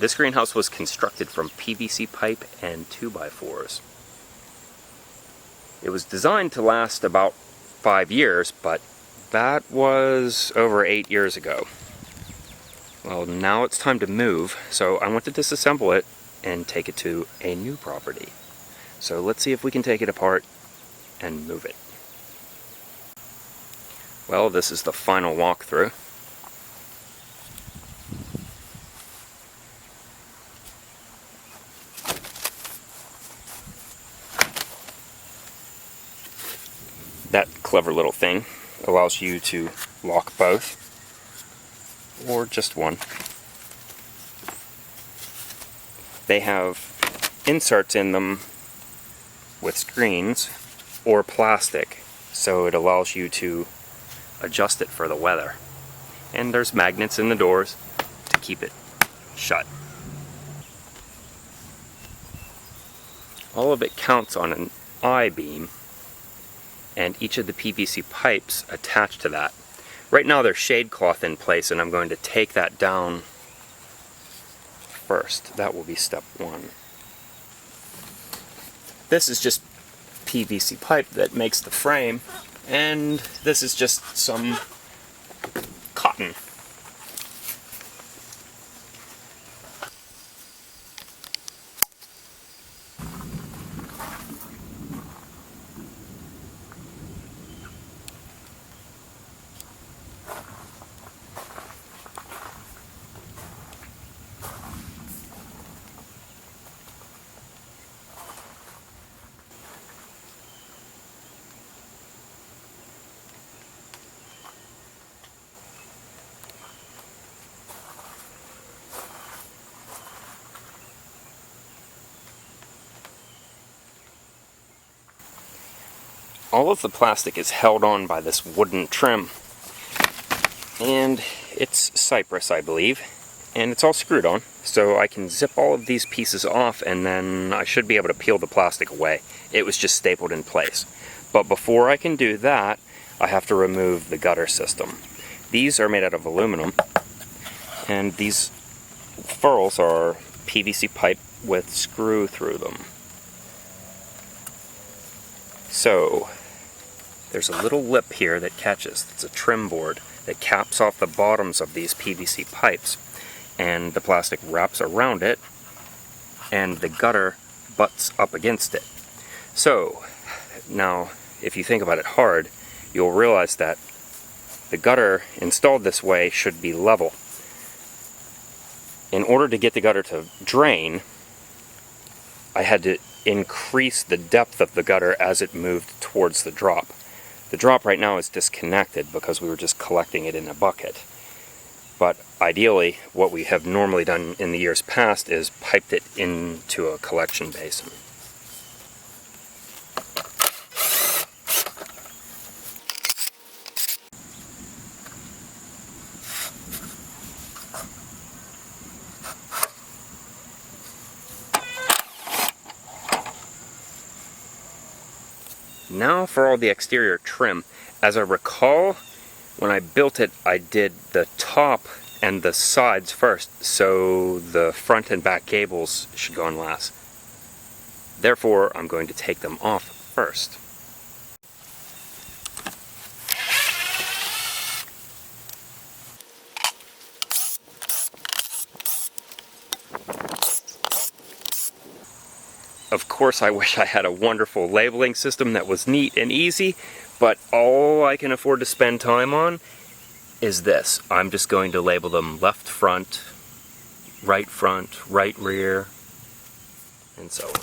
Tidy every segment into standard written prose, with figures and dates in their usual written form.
This greenhouse was constructed from PVC pipe and 2x4s. It was designed to last about 5 years, but that was over 8 years ago. Well, now it's time to move, so I want to disassemble it and take it to a new property. So let's see if we can take it apart and move it. Well, this is the final walkthrough. That clever little thing allows you to lock both, or just one. They have inserts in them with screens or plastic, so it allows you to adjust it for the weather. And there's magnets in the doors to keep it shut. All of it counts on an I-beam, and each of the PVC pipes attached to that. Right now there's shade cloth in place, and I'm going to take that down first. That will be step one. This is just PVC pipe that makes the frame, and this is just some cotton. All of the plastic is held on by this wooden trim, and it's cypress, I believe, and it's all screwed on, so I can zip all of these pieces off and then I should be able to peel the plastic away. It was just stapled in place. But before I can do that, I have to remove the gutter system. These are made out of aluminum, and these furls are PVC pipe with screw through them. So there's a little lip here that catches. It's a trim board that caps off the bottoms of these PVC pipes, and the plastic wraps around it, and the gutter butts up against it. So now, if you think about it hard, you'll realize that the gutter installed this way should be level. In order to get the gutter to drain, I had to increase the depth of the gutter as it moved towards the drop. The drop right now is disconnected because we were just collecting it in a bucket. But ideally, what we have normally done in the years past is piped it into a collection basin. Now for all the exterior trim. As I recall, when I built it, I did the top and the sides first, so the front and back gables should go on last. Therefore, I'm going to take them off first. Of course, I wish I had a wonderful labeling system that was neat and easy, but all I can afford to spend time on is this. I'm just going to label them left front, right rear, and so on.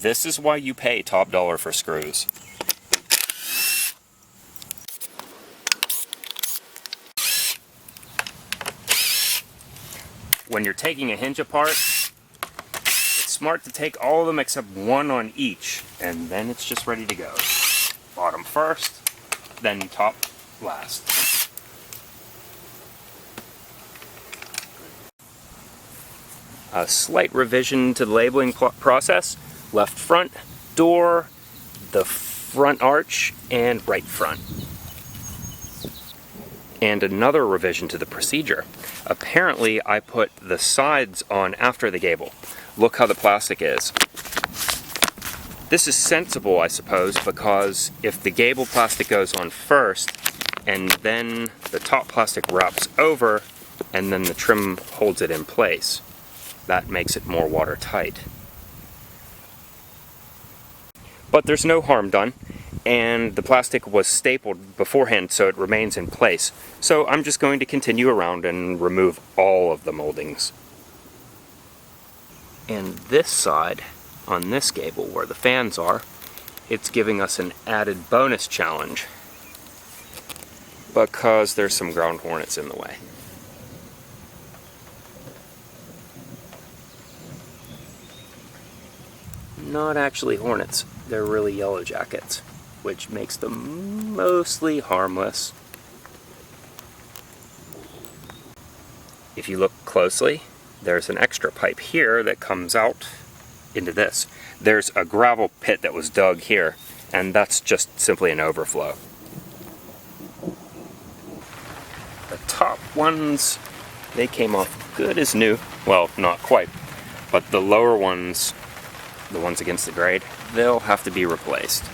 This is why you pay top dollar for screws. When you're taking a hinge apart, it's smart to take all of them except one on each, and then it's just ready to go. Bottom first, then top last. A slight revision to the labeling process. Left front door, the front arch and right front. And another revision to the procedure. Apparently I put the sides on after the gable. Look how the plastic is. This is sensible, I suppose, because if the gable plastic goes on first, and then the top plastic wraps over, and then the trim holds it in place, that makes it more watertight. But there's no harm done, and the plastic was stapled beforehand so it remains in place. So I'm just going to continue around and remove all of the moldings. And this side, on this gable where the fans are, it's giving us an added bonus challenge because there's some ground hornets in the way. Not actually hornets, they're really yellow jackets, which makes them mostly harmless. If you look closely, there's an extra pipe here that comes out into this. There's a gravel pit that was dug here, and that's just simply an overflow. The top ones, they came off good as new. Well, not quite, but the lower ones, the ones against the grade, they'll have to be replaced.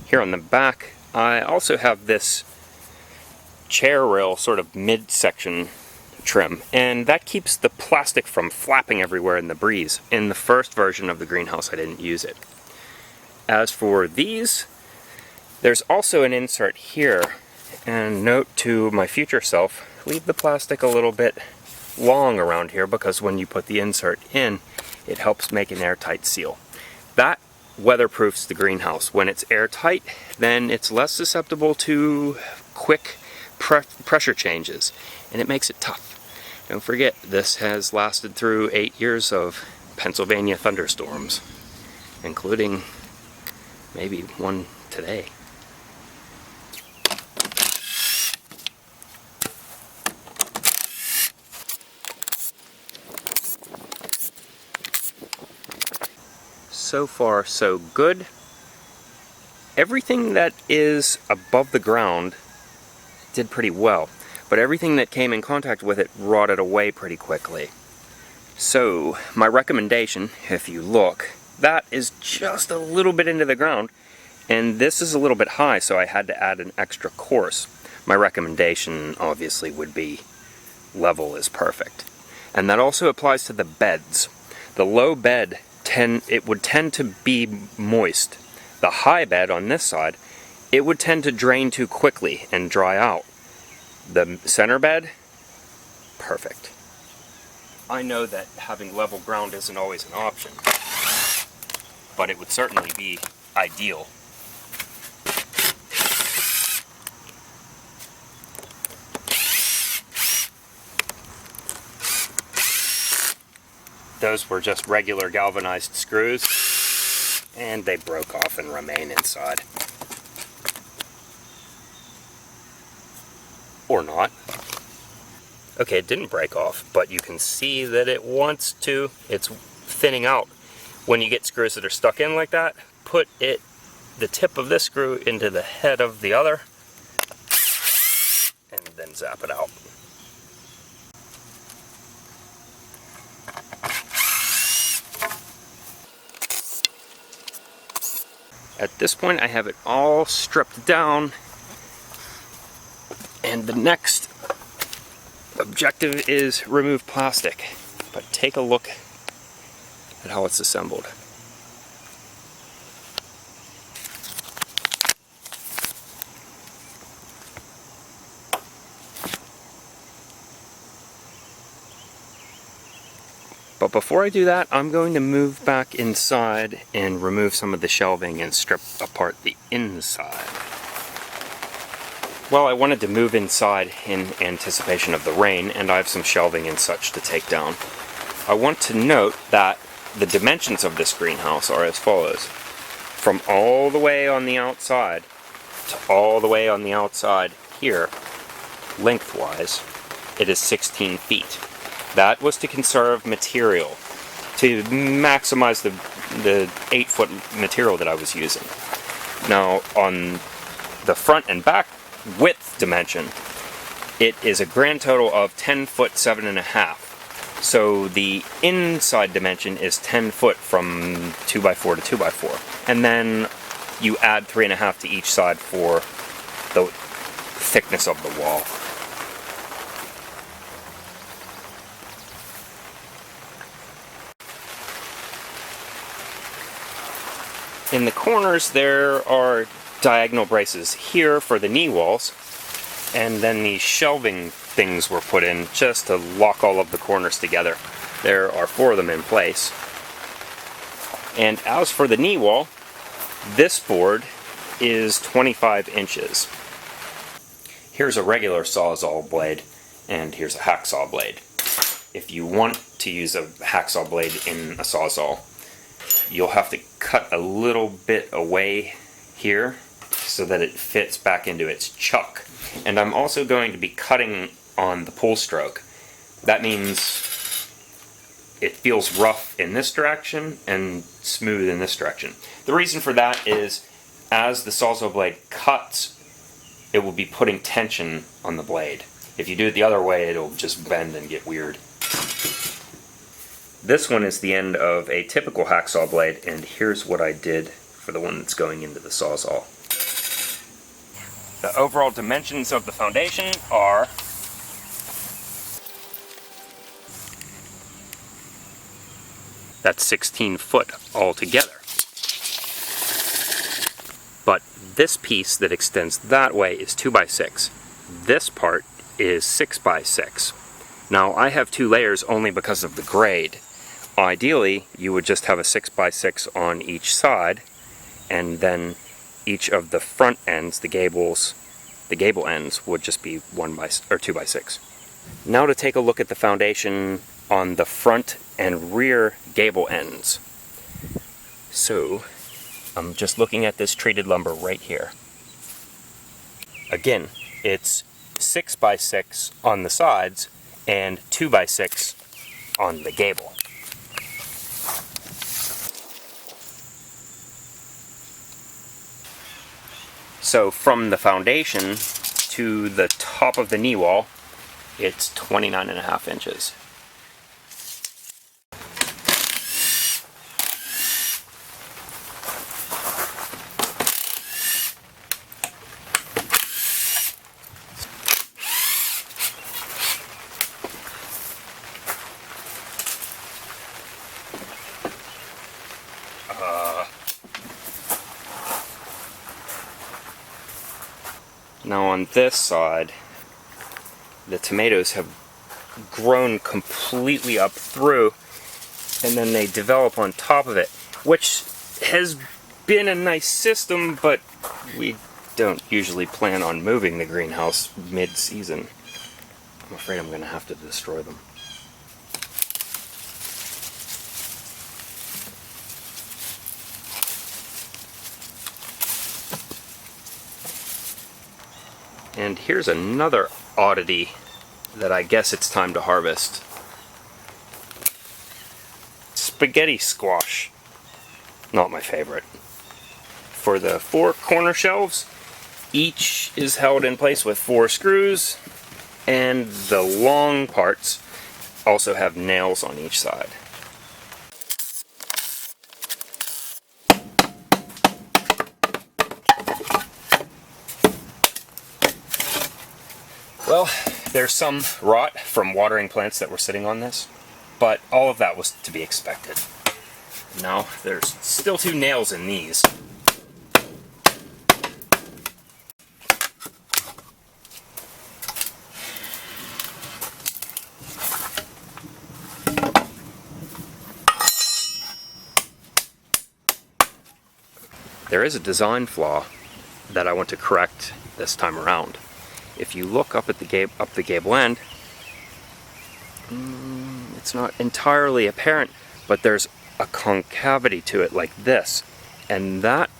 Here on the back, I also have this chair rail sort of midsection trim, and that keeps the plastic from flapping everywhere in the breeze. In the first version of the greenhouse I didn't use it. As for these, there's also an insert here, and note to my future self, leave the plastic a little bit long around here because when you put the insert in, it helps make an airtight seal. That weatherproofs the greenhouse. When it's airtight, then it's less susceptible to quick pressure changes, and it makes it tough. Don't forget, this has lasted through 8 years of Pennsylvania thunderstorms, including maybe one today. So far, so good. Everything that is above the ground did pretty well, but everything that came in contact with it rotted away pretty quickly. So, my recommendation, if you look, that is just a little bit into the ground, and this is a little bit high, so I had to add an extra course. My recommendation, obviously, would be level is perfect. And that also applies to the beds. The low bed, it would tend to be moist. The high bed on this side, it would tend to drain too quickly and dry out. The center bed, perfect. I know that having level ground isn't always an option, but it would certainly be ideal. Those were just regular galvanized screws, and they broke off and remain inside. Or not. Okay, it didn't break off, but you can see that it wants to. It's thinning out. When you get screws that are stuck in like that, put the tip of this screw into the head of the other, and then zap it out. At this point, I have it all stripped down, and the next objective is remove plastic. But take a look at how it's assembled. But before I do that, I'm going to move back inside and remove some of the shelving and strip apart the inside. Well, I wanted to move inside in anticipation of the rain, and I have some shelving and such to take down. I want to note that the dimensions of this greenhouse are as follows. From all the way on the outside to all the way on the outside here, lengthwise, it is 16 feet. That was to conserve material, to maximize the 8-foot material that I was using. Now, on the front and back width dimension, it is a grand total of 10 foot 7.5. So the inside dimension is 10 foot from 2x4 to 2x4. And then you add 3.5 to each side for the thickness of the wall. In the corners there are diagonal braces here for the knee walls, and then these shelving things were put in just to lock all of the corners together. There are 4 of them in place. And as for the knee wall, this board is 25 inches. Here's a regular Sawzall blade, and here's a hacksaw blade. If you want to use a hacksaw blade in a Sawzall, you'll have to cut a little bit away here so that it fits back into its chuck. And I'm also going to be cutting on the pull stroke. That means it feels rough in this direction and smooth in this direction. The reason for that is as the Sawzall blade cuts, it will be putting tension on the blade. If you do it the other way, it'll just bend and get weird. This one is the end of a typical hacksaw blade, and here's what I did for the one that's going into the Sawzall. The overall dimensions of the foundation are that's 16 foot altogether. But this piece that extends that way is 2x6. This part is 6x6. Now I have 2 layers only because of the grade. Ideally, you would just have a 6x6 on each side, and then each of the front ends, the gable ends, would just be 2x6. Now to take a look at the foundation on the front and rear gable ends. So, I'm just looking at this treated lumber right here. Again, it's 6x6 on the sides and 2x6 on the gable. So from the foundation to the top of the knee wall, it's 29.5 inches. Now on this side, the tomatoes have grown completely up through, and then they develop on top of it, which has been a nice system, but we don't usually plan on moving the greenhouse mid-season. I'm afraid I'm going to have to destroy them. And here's another oddity that I guess it's time to harvest. Spaghetti squash. Not my favorite. For the 4 corner shelves, each is held in place with 4 screws, and the long parts also have nails on each side. Well, there's some rot from watering plants that were sitting on this, but all of that was to be expected. Now, there's still 2 nails in these. There is a design flaw that I want to correct this time around. If you look up at the gable end, it's not entirely apparent, but there's a concavity to it like this, and that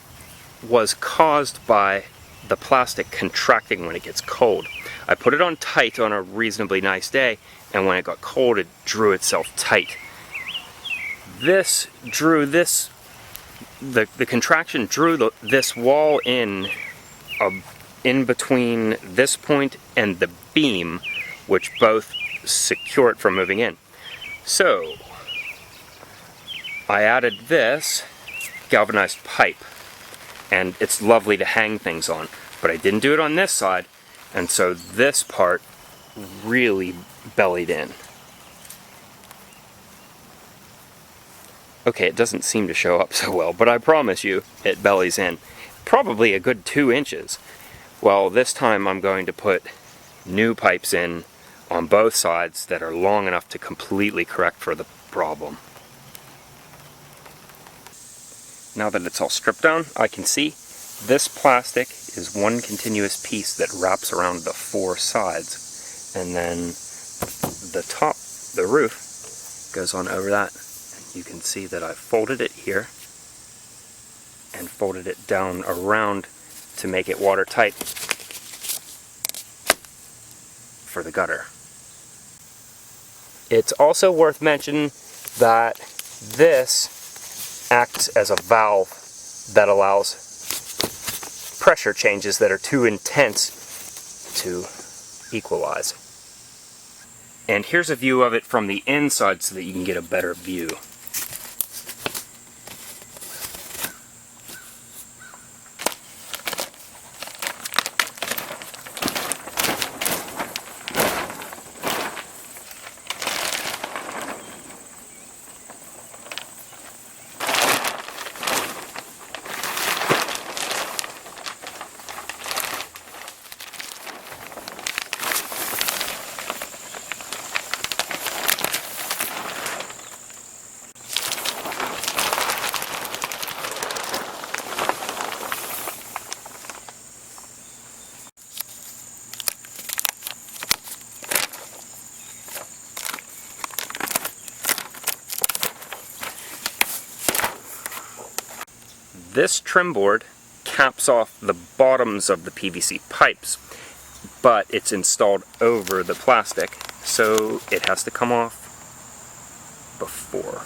was caused by the plastic contracting when it gets cold. I put it on tight on a reasonably nice day, and when it got cold it drew itself tight. This drew this, the contraction drew this wall in between this point and the beam, which both secure it from moving in. So I added this galvanized pipe, and it's lovely to hang things on, but I didn't do it on this side, and so this part really bellied in. Okay, it doesn't seem to show up so well, but I promise you it bellies in. Probably a good 2 inches. Well, this time I'm going to put new pipes in on both sides that are long enough to completely correct for the problem. Now that it's all stripped down, I can see this plastic is one continuous piece that wraps around the 4 sides. And then the top, the roof, goes on over that. And you can see that I've folded it here and folded it down around to make it watertight for the gutter. It's also worth mentioning that this acts as a valve that allows pressure changes that are too intense to equalize. And here's a view of it from the inside so that you can get a better view. This trim board caps off the bottoms of the PVC pipes, but it's installed over the plastic, so it has to come off before.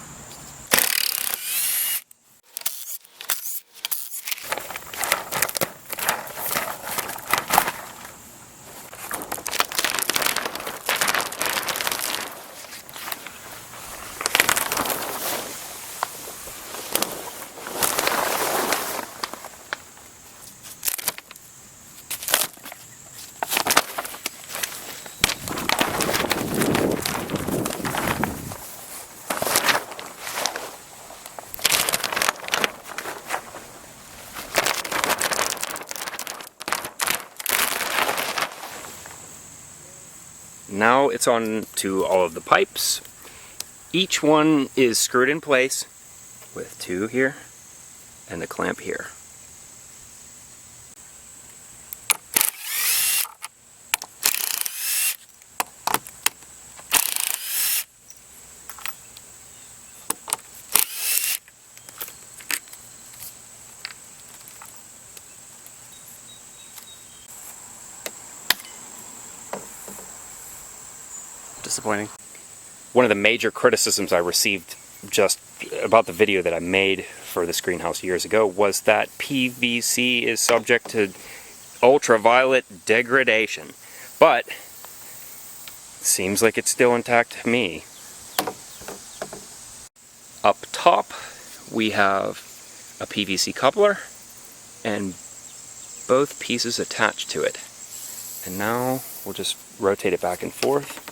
Now it's on to all of the pipes. Each one is screwed in place with 2 here and a clamp here. Disappointing. One of the major criticisms I received just about the video that I made for this greenhouse years ago was that PVC is subject to ultraviolet degradation. But it seems like it's still intact to me. Up top we have a PVC coupler and both pieces attached to it. And now we'll just rotate it back and forth.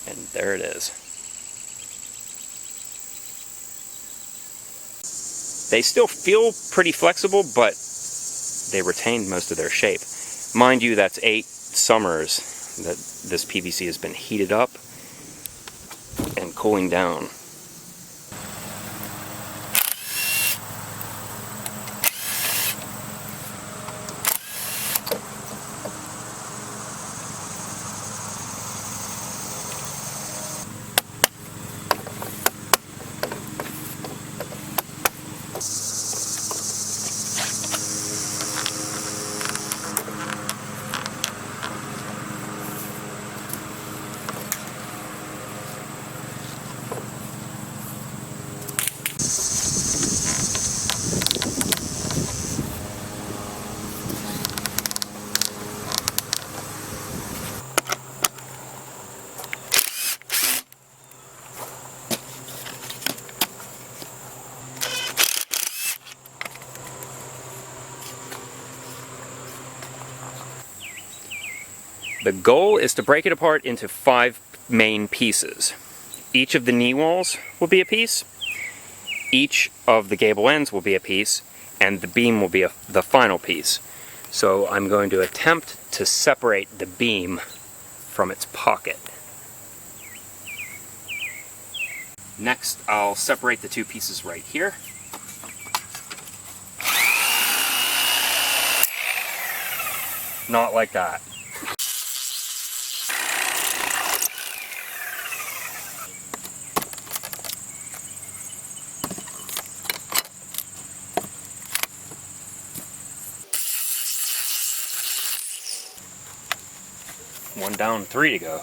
And there it is. They still feel pretty flexible, but they retained most of their shape. Mind you, that's 8 summers that this PVC has been heated up and cooling down. The goal is to break it apart into 5 main pieces. Each of the knee walls will be a piece, each of the gable ends will be a piece, and the beam will be the final piece. So I'm going to attempt to separate the beam from its pocket. Next, I'll separate the 2 pieces right here. Not like that. One down, 3 to go.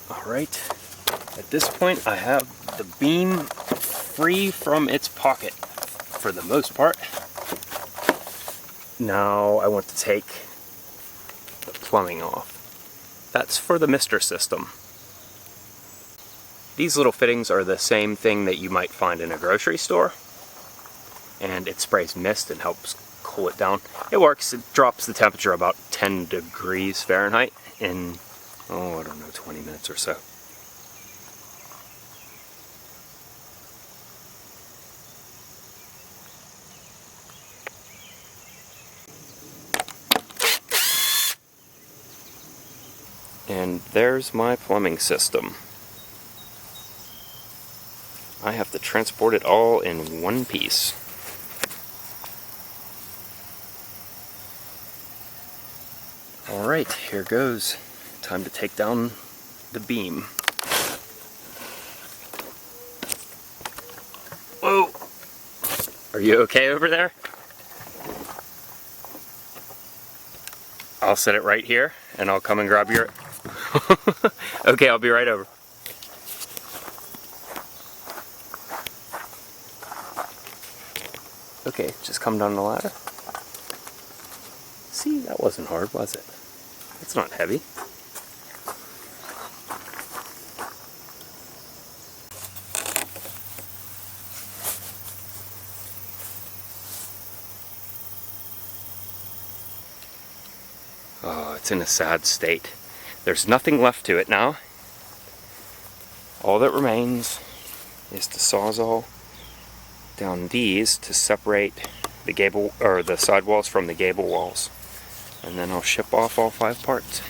Alright, at this point I have the beam free from its pocket for the most part. Now I want to take the plumbing off. That's for the mister system. These little fittings are the same thing that you might find in a grocery store, and it sprays mist and helps cool it down. It works. It drops the temperature about 10 degrees Fahrenheit in, oh, I don't know, 20 minutes or so. And there's my plumbing system. I have to transport it all in one piece. Alright, here goes. Time to take down the beam. Whoa! Are you okay over there? I'll set it right here and I'll come and grab your... Okay, I'll be right over. Okay, just come down the ladder. See, that wasn't hard, was it? It's not heavy. Oh, it's in a sad state. There's nothing left to it now. All that remains is to sawzall down these to separate the gable or the side walls from the gable walls, and then I'll ship off all 5 parts.